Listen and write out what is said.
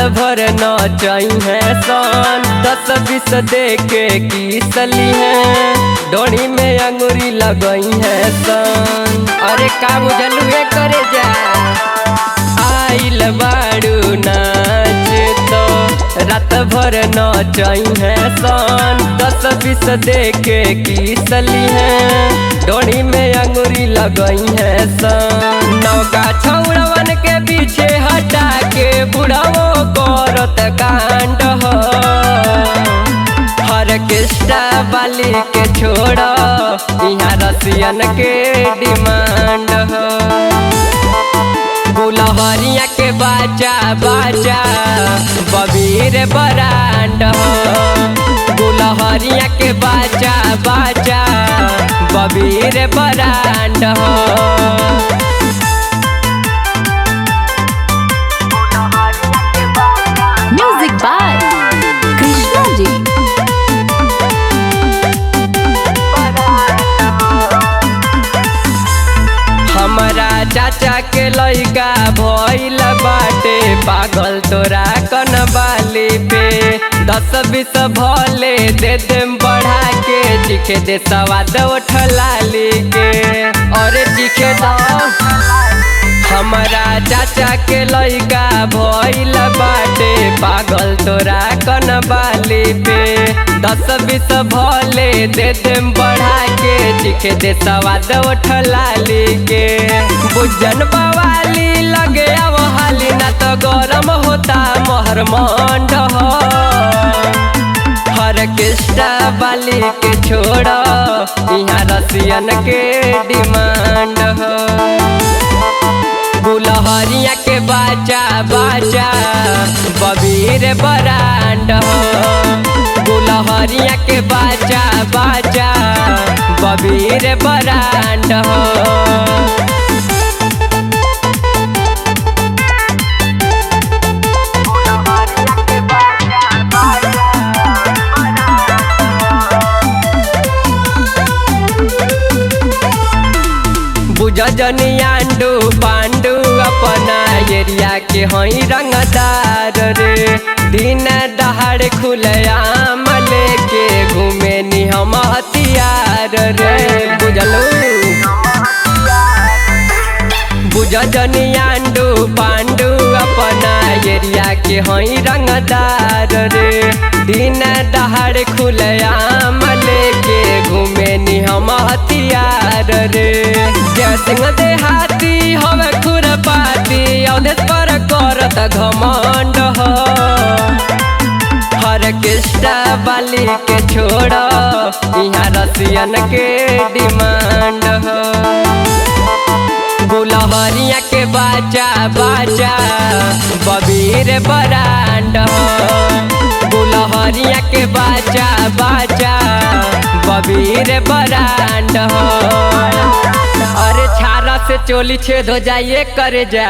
भर नचई है सन 10-20 दे के किसली है डोरी में अंगूरी लगई है सन। अरे का बुझलू करे जा आइल बाड़ू नाच तो रात भर नचई है सन 10-20 दे के किसली है डोरी में अंगूरी लगई है सन। नौका छौड़वन के पीछे हटा के बुढ़ावो करत कांड हो हर किस्टा बाली के छोड़ यहाँ रसियन के डिमांड हो। गुलहरिया के बाचा बाचा बबीर बरांड हो गुलहरिया के बाचा बाचा बबीर बरांड हो। Music by Krishna ji. हमारा चाचा के लइका भइल बाटे पागल तोरा कन बाली पे 10-20 भले दे देम बढ़ा के चिखे दे सवाद उठलाली के और चिखे दो। हमारा चाचा के लइका भइल बाटे पागल तोरा कन बाली पे 10-20 भले दे देम बढ़ा के चिखे दे सवाद उठलाली के। बुझन बवाली लगे अब हाली ना तो गरम होता मोहर मंड हो हर किस्टा बाली के छोड़ यहाँ रसियन के डिमांड हो। गुलहरिया के बाचा बाचा बबीर बरांड हो गुलहरिया के बाचा बाचा बबीर बरांड हो। जनियाडू पांडू अपना एरिया के हई रंगदार रे दिन दहाड़ खुलेआम लेके घूमे नी हम हथियार रे बुझलू बुझ जनियाडू पांडू अपना एरिया के हई रंगदार रे दिन दहाड़ खुलेआम लेके घूमे नी हम हथियार रे। जय सिंह देहाती हवे खुरपाती अवधेश पर करत घमंड हो हर किस्टा बाली के छोड़ यहाँ रसियन के डिमांड हो। गुलहरिया के बाचा बाचा बबीर बरांड हो गुलहरिया के बाचा बाचा बबीर बरांड हो। अरे छारा से चोली छेद हो जाइए करे जा।